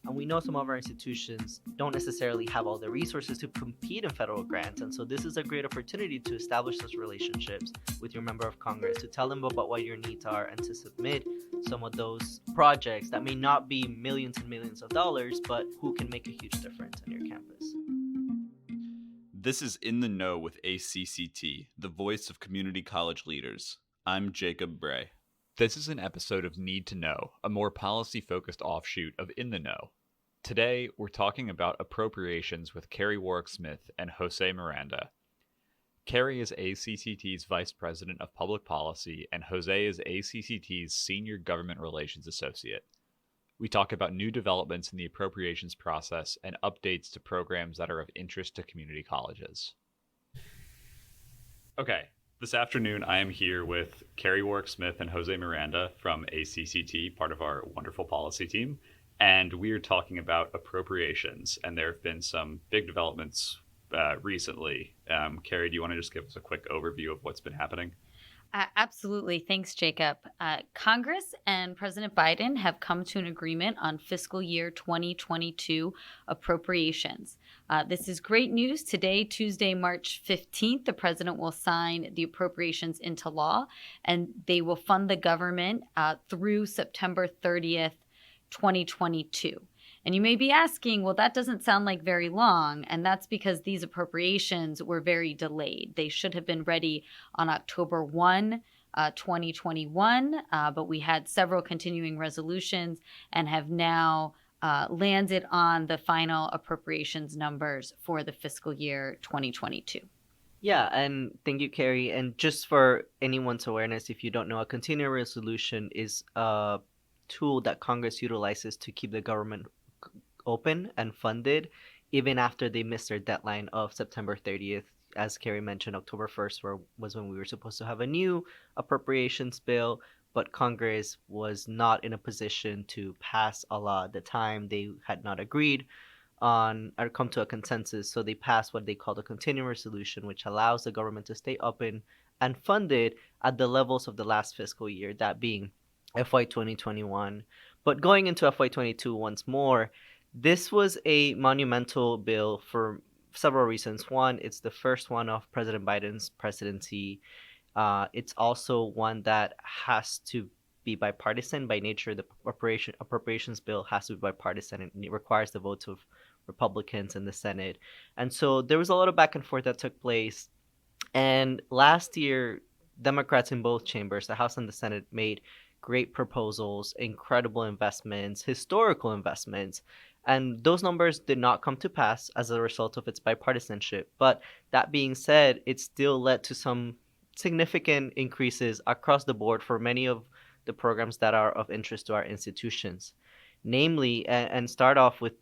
And we know some of our institutions don't necessarily have all the resources to compete in federal grants. And so this is a great opportunity to establish those relationships with your member of Congress, to tell them about what your needs are and to submit some of those projects that may not be millions and millions of dollars, but who can make a huge difference on your campus. This is In the Know with ACCT, the voice of community college leaders. I'm Jacob Bray. This is an episode of Need to Know, a more policy-focused offshoot of In the Know. Today, we're talking about appropriations with Carrie Warick-Smith and José Miranda. Carrie is ACCT's Vice President of Public Policy, and José is ACCT's Senior Government Relations Associate. We talk about new developments in the appropriations process and updates to programs that are of interest to community colleges. Okay. This afternoon, I am here with Carrie Warick-Smith and José Miranda from ACCT, part of our wonderful policy team, and we are talking about appropriations, and there have been some big developments recently. Carrie, do you want to just give us a quick overview of what's been happening? Absolutely. Thanks, Jacob. Congress and President Biden have come to an agreement on fiscal year 2022 appropriations. This is great news. Today, Tuesday, March 15th, the president will sign the appropriations into law, and they will fund the government through September 30th, 2022. And you may be asking, well, that doesn't sound like very long. And that's because these appropriations were very delayed. They should have been ready on October 1, 2021. But we had several continuing resolutions and have now landed on the final appropriations numbers for the fiscal year 2022. Yeah, and thank you, Carrie. And just for anyone's awareness, if you don't know, a continuing resolution is a tool that Congress utilizes to keep the government open and funded even after they missed their deadline of September 30th. As Carrie mentioned, October 1st was when we were supposed to have a new appropriations bill, but Congress was not in a position to pass a law at the time. They had not agreed on or come to a consensus, so they passed what they called a continuing resolution, which allows the government to stay open and funded at the levels of the last fiscal year, that being FY 2021. But going into FY 22 once more, this was a monumental bill for several reasons. One, it's the first one of President Biden's presidency. It's also one that has to be bipartisan by nature. The appropriations bill has to be bipartisan, and it requires the votes of Republicans in the Senate. And so there was a lot of back and forth that took place. And last year, Democrats in both chambers, the House and the Senate, made great proposals, incredible investments, historical investments. And those numbers did not come to pass as a result of its bipartisanship. But that being said, it still led to some significant increases across the board for many of the programs that are of interest to our institutions. Namely, and start off with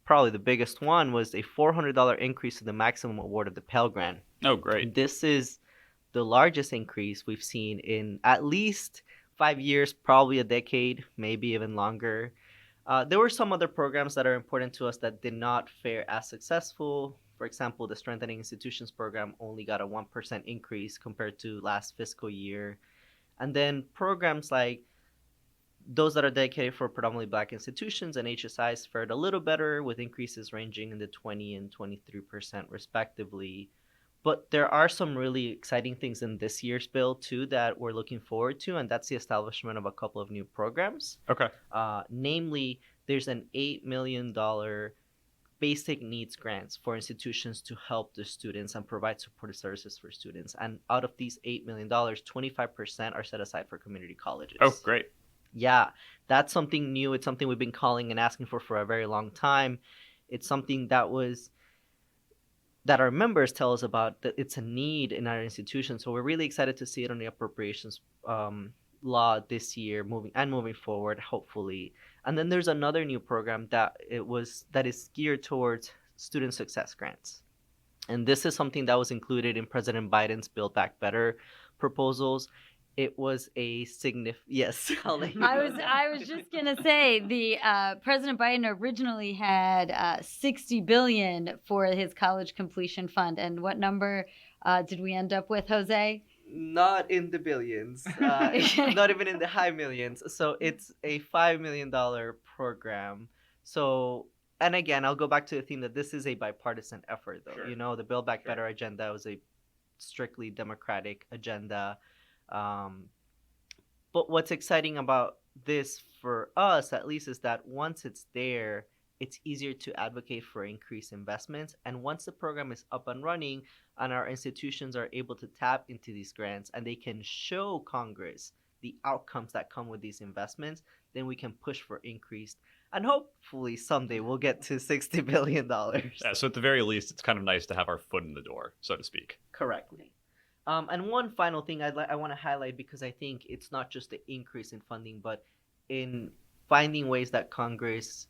probably the biggest one, was a $400 increase to the maximum award of the Pell Grant. Oh, great. This is the largest increase we've seen in at least 5 years, probably a decade, maybe even longer. There were some other programs that are important to us that did not fare as successful. For example, the Strengthening Institutions program only got a 1% increase compared to last fiscal year. And then programs like those that are dedicated for predominantly Black institutions and HSIs fared a little better, with increases ranging in the 20 and 23% respectively. But there are some really exciting things in this year's bill, too, that we're looking forward to, and that's the establishment of a couple of new programs. Okay. Namely, there's an $8 million basic needs grants for institutions to help the students and provide supportive services for students. And out of these $8 million, 25% are set aside for community colleges. Oh, great. Yeah, that's something new. It's something we've been calling and asking for a very long time. It's something that our members tell us about, that it's a need in our institution. So we're really excited to see it on the appropriations law this year, moving forward, hopefully. And then there's another new program that is geared towards student success grants. And this is something that was included in President Biden's Build Back Better proposals. It was a yes. I was just gonna say the President Biden originally had $60 billion for his college completion fund, and what number did we end up with, Jose? Not in the billions, not even in the high millions. So it's a $5 million program So, and again, I'll go back to the theme that this is a bipartisan effort, though. Sure. The Build Back Better agenda was a strictly Democratic agenda. Um, but what's exciting about this for us, at least, is that once it's there, it's easier to advocate for increased investments. And once the program is up and running and our institutions are able to tap into these grants and they can show Congress the outcomes that come with these investments, then we can push for increased. And hopefully someday we'll get to $60 billion. Yeah, so at the very least, it's kind of nice to have our foot in the door, so to speak. Correctly. And one final thing I want to highlight, because I think it's not just the increase in funding, but in finding ways that Congress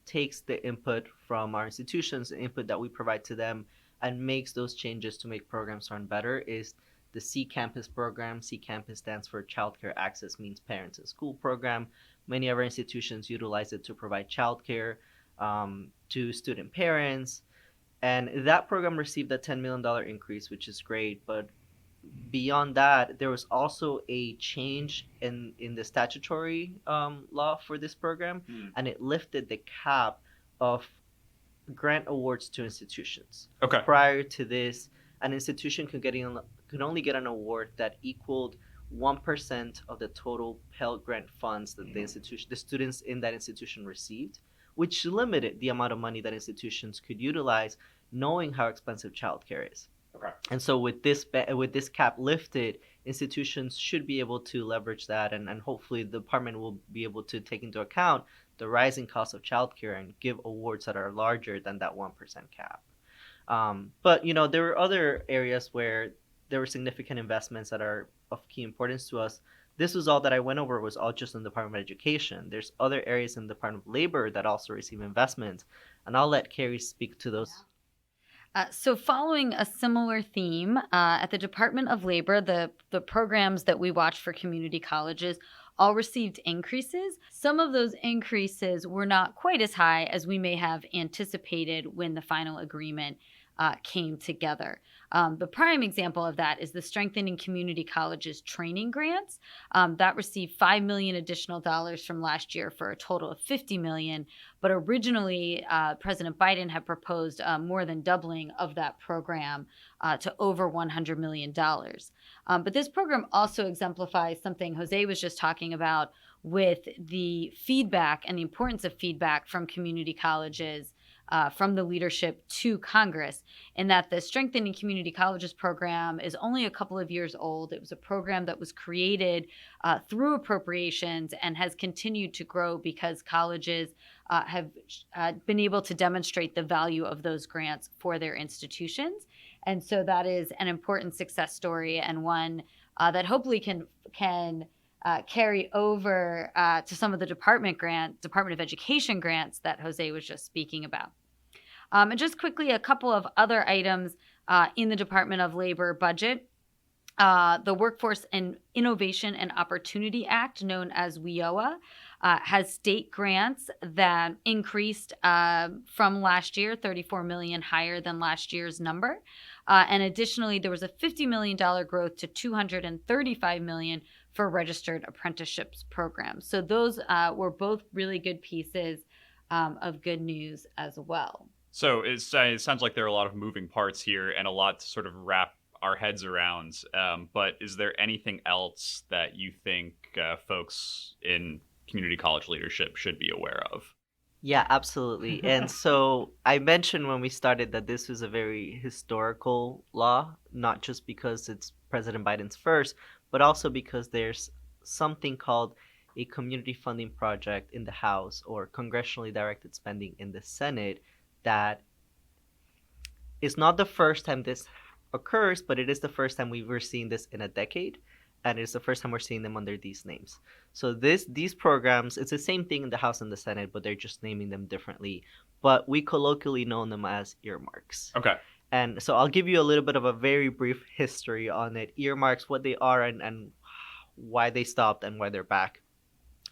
takes the input from our institutions, the input that we provide to them, and makes those changes to make programs run better, is the CCampus program. CCampus stands for Childcare Access Means Parents in School program. Many of our institutions utilize it to provide childcare to student parents. And that program received a $10 million increase, which is great. But beyond that, there was also a change in the statutory law for this program, and it lifted the cap of grant awards to institutions. Okay. Prior to this, an institution could only get an award that equaled 1% of the total Pell Grant funds that the students in that institution received, which limited the amount of money that institutions could utilize, knowing how expensive childcare is. Okay. And so with this cap lifted, institutions should be able to leverage that, and hopefully the department will be able to take into account the rising cost of childcare and give awards that are larger than that 1% cap. But there were other areas where there were significant investments that are of key importance to us. This was all that I went over, was all just in the Department of Education. There's other areas in the Department of Labor that also receive investments, and I'll let Carrie speak to those. So following a similar theme, at the Department of Labor, the programs that we watch for community colleges all received increases. Some of those increases were not quite as high as we may have anticipated when the final agreement came together. The prime example of that is the Strengthening Community Colleges training grants that received $5 million additional dollars from last year for a total of $50 million. But originally, President Biden had proposed more than doubling of that program to over $100 million. But this program also exemplifies something José was just talking about with the feedback and the importance of feedback from community colleges, from the leadership to Congress, in that the Strengthening Community Colleges program is only a couple of years old. It was a program that was created through appropriations and has continued to grow because colleges have been able to demonstrate the value of those grants for their institutions. And so that is an important success story, and one that hopefully can carry over to some of the Department of Education grants that José was just speaking about. And just quickly, a couple of other items in the Department of Labor budget. The Workforce and Innovation and Opportunity Act, known as WIOA, has state grants that increased from last year, $34 million higher than last year's number. And additionally, there was a $50 million growth to $235 million for registered apprenticeships programs. So those were both really good pieces of good news as well. So it sounds like there are a lot of moving parts here and a lot to sort of wrap our heads around. But is there anything else that you think folks in community college leadership should be aware of? Yeah, absolutely. And so I mentioned when we started that this was a very historical law, not just because it's President Biden's first, but also because there's something called a community funding project in the House, or congressionally directed spending in the Senate, that is not the first time this occurs, but it is the first time we're seeing this in a decade, and it's the first time we're seeing them under these names. So these programs, it's the same thing in the House and the Senate, but they're just naming them differently. But we colloquially know them as earmarks. Okay. And so I'll give you a little bit of a very brief history on it. Earmarks, what they are, and why they stopped and why they're back.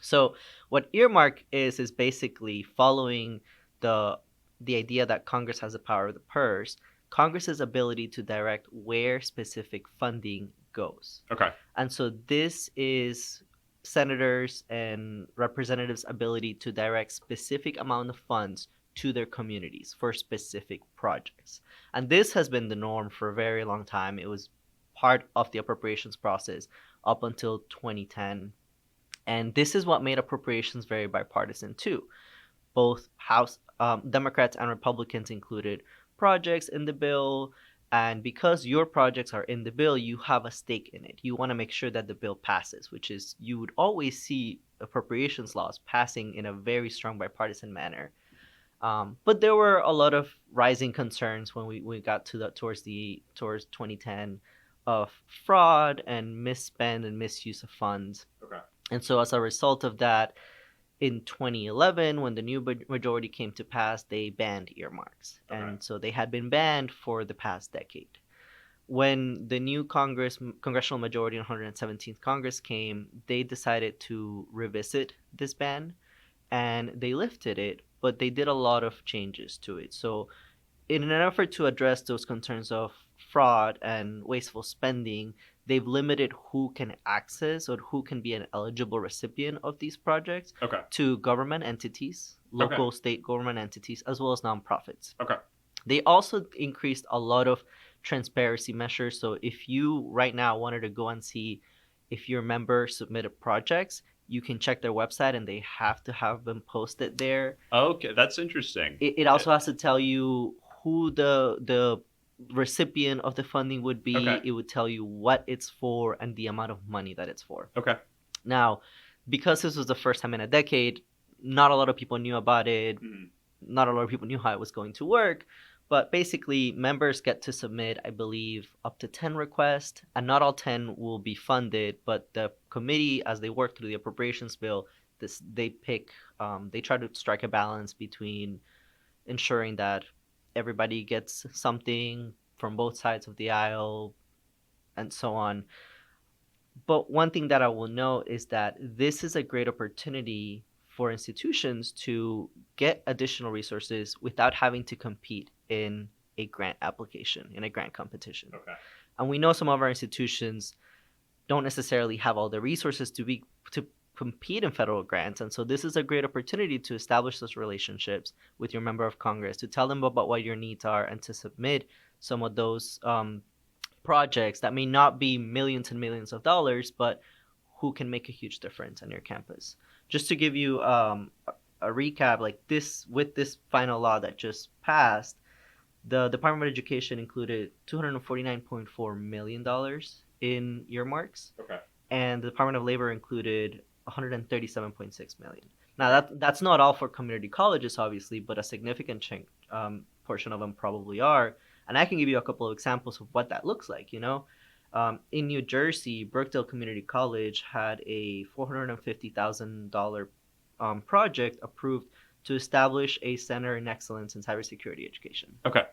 So what earmark is basically following the idea that Congress has the power of the purse, Congress's ability to direct where specific funding goes. Okay. And so this is senators and representatives' ability to direct specific amount of funds to their communities for specific projects. And this has been the norm for a very long time. It was part of the appropriations process up until 2010. And this is what made appropriations very bipartisan too. Both House Democrats and Republicans included projects in the bill. And because your projects are in the bill, you have a stake in it. You want to make sure that the bill passes, which is you would always see appropriations laws passing in a very strong bipartisan manner. But there were a lot of rising concerns when we got to towards 2010 of fraud and misspend and misuse of funds. Okay. And so as a result of that, in 2011, when the new majority came to pass, they banned earmarks. Okay. And so they had been banned for the past decade. When the new congressional majority in 117th Congress came, they decided to revisit this ban, and they lifted it, but they did a lot of changes to it. So in an effort to address those concerns of fraud and wasteful spending, they've limited who can access or who can be an eligible recipient of these projects Okay. to government entities, local, state government entities, as well as nonprofits. Okay. They also increased a lot of transparency measures. So if you right now wanted to go and see if your member submitted projects, you can check their website and they have to have them posted there. Okay, that's interesting. It also has to tell you who the recipient of the funding would be. Okay. It would tell you what it's for and the amount of money that it's for. Okay. Now, because this was the first time in a decade, not a lot of people knew about it. Not a lot of people knew how it was going to work. But basically, members get to submit, I believe, up to 10 requests, and not all 10 will be funded. But the committee, as they work through the appropriations bill, they try to strike a balance between ensuring that everybody gets something from both sides of the aisle and so on. But one thing that I will note is that this is a great opportunity for institutions to get additional resources without having to compete in a grant application, in a grant competition. Okay. And we know some of our institutions don't necessarily have all the resources to compete in federal grants. And so this is a great opportunity to establish those relationships with your member of Congress, to tell them about what your needs are, and to submit some of those projects that may not be millions and millions of dollars, but who can make a huge difference on your campus. Just to give you a recap, like this, with this final law that just passed, the Department of Education included $249.4 million in earmarks. Okay. And the Department of Labor included $137.6 million. Now that's not all for community colleges, obviously, but a significant portion of them probably are. And I can give you a couple of examples of what that looks like. In New Jersey, Brookdale Community College had a $450,000 project approved to establish a center in excellence in cybersecurity education. Okay.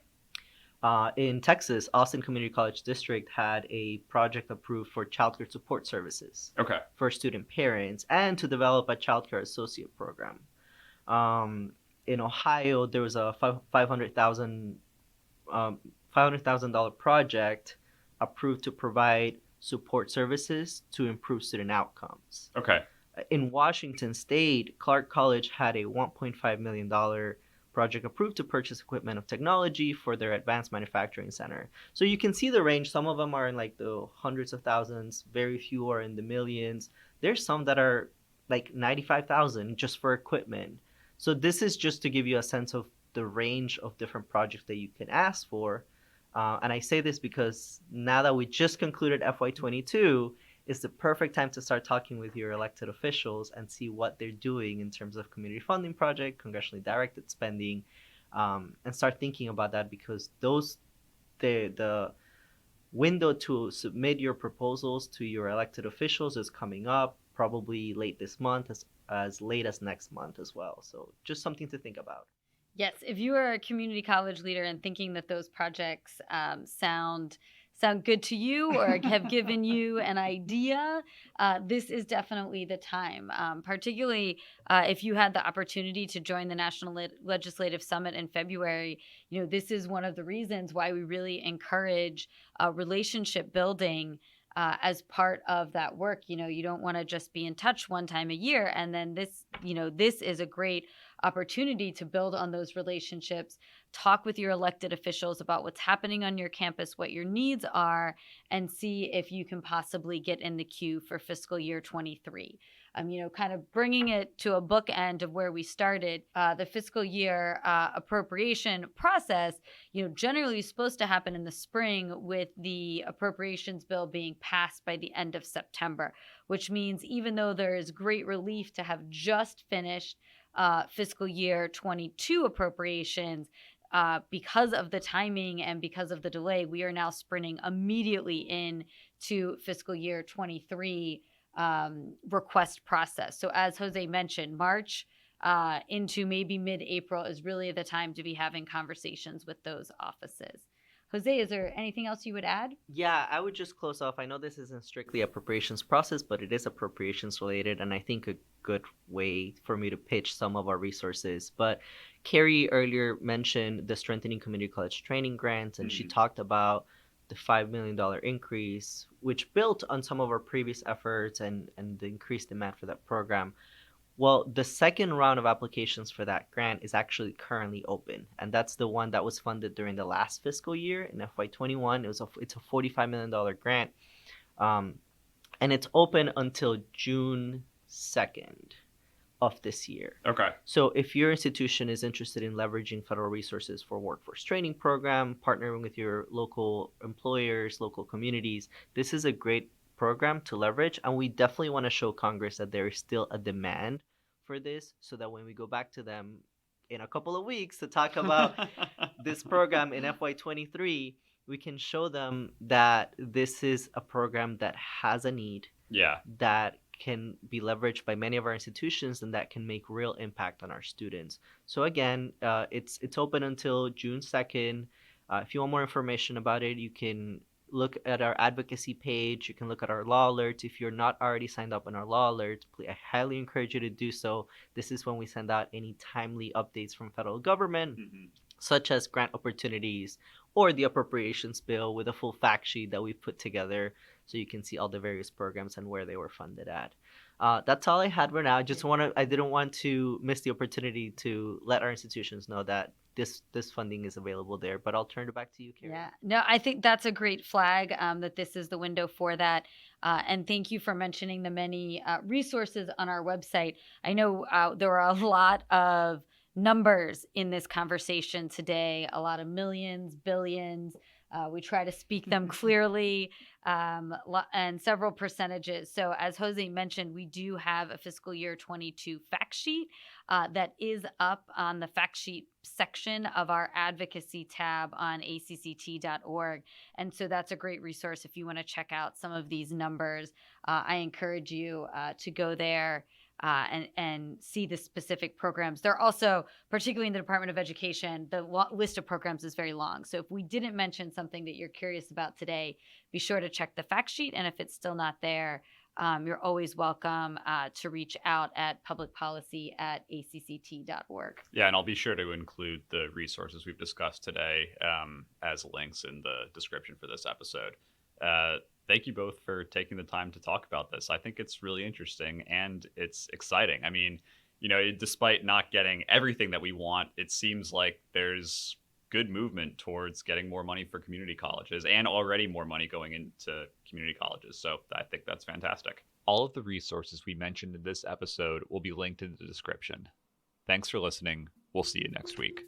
In Texas, Austin Community College District had a project approved for childcare support services Okay. for student parents and to develop a childcare associate program. In Ohio, there was a $500,000 project approved to provide support services to improve student outcomes. Okay. In Washington State, Clark College had a $1.5 million project approved to purchase equipment of technology for their advanced manufacturing center. So you can see the range. Some of them are in like the hundreds of thousands. Very few are in the millions. There's some that are like $95,000 just for equipment. So this is just to give you a sense of the range of different projects that you can ask for. And I say this because now that we just concluded FY22, it's the perfect time to start talking with your elected officials and see what they're doing in terms of community funding project, congressionally directed spending, and start thinking about that, because the window to submit your proposals to your elected officials is coming up probably late this month, as late as next month as well. So just something to think about. Yes, if you are a community college leader and thinking that those projects sound good to you or have given you an idea, this is definitely the time. Particularly if you had the opportunity to join the National Legislative Summit in February, this is one of the reasons why we really encourage relationship building as part of that work. You don't want to just be in touch one time a year. And then this is a great opportunity to build on those relationships, talk with your elected officials about what's happening on your campus, what your needs are, and see if you can possibly get in the queue for fiscal year 23. Kind of bringing it to a bookend of where we started, the fiscal year appropriation process, generally is supposed to happen in the spring, with the appropriations bill being passed by the end of September, which means even though there is great relief to have just finished fiscal year 22 appropriations, because of the timing and because of the delay, we are now sprinting immediately into fiscal year 23 request process. So as Jose mentioned, March into maybe mid-April is really the time to be having conversations with those offices. Jose, is there anything else you would add? Yeah, I would just close off. I know this isn't strictly appropriations process, but it is appropriations related, and I think a good way for me to pitch some of our resources. But Carrie earlier mentioned the Strengthening Community College Training Grants, and she talked about the $5 million increase, which built on some of our previous efforts and the increased demand for that program. Well, the second round of applications for that grant is actually currently open, and that's the one that was funded during the last fiscal year in FY21. It's a $45 million grant, and it's open until June 2nd of this year. Okay. So if your institution is interested in leveraging federal resources for workforce training program, partnering with your local employers, local communities, this is a great program to leverage, and we definitely want to show Congress that there is still a demand for this, so that when we go back to them in a couple of weeks to talk about this program in FY23, we can show them that this is a program that has a need, that can be leveraged by many of our institutions, and that can make real impact on our students. So again, it's open until June 2nd. If you want more information about it, you can look at our advocacy page. You can look at our law alerts. If you're not already signed up on our law alerts, please, I highly encourage you to do so. This is when we send out any timely updates from federal government, such as grant opportunities or the appropriations bill, with a full fact sheet that we've put together, so you can see all the various programs and where they were funded at. That's all I had for now. I didn't want to miss the opportunity to let our institutions know that this funding is available there. But I'll turn it back to you, Carrie. Yeah, no, I think that's a great flag, that this is the window for that. And thank you for mentioning the many resources on our website. I know there are a lot of numbers in this conversation today, a lot of millions, billions. We try to speak them clearly, and several percentages. So as Jose mentioned, we do have a fiscal year 22 fact sheet that is up on the fact sheet section of our advocacy tab on ACCT.org. And so that's a great resource if you want to check out some of these numbers. I encourage you to go there and see the specific programs. They're also, particularly in the Department of Education, the list of programs is very long. So if we didn't mention something that you're curious about today, be sure to check the fact sheet. And if it's still not there, you're always welcome to reach out at publicpolicy@acct.org. Yeah, and I'll be sure to include the resources we've discussed today as links in the description for this episode. Thank you both for taking the time to talk about this. I think it's really interesting and it's exciting. I mean, despite not getting everything that we want, it seems like there's good movement towards getting more money for community colleges, and already more money going into community colleges. So I think that's fantastic. All of the resources we mentioned in this episode will be linked in the description. Thanks for listening. We'll see you next week.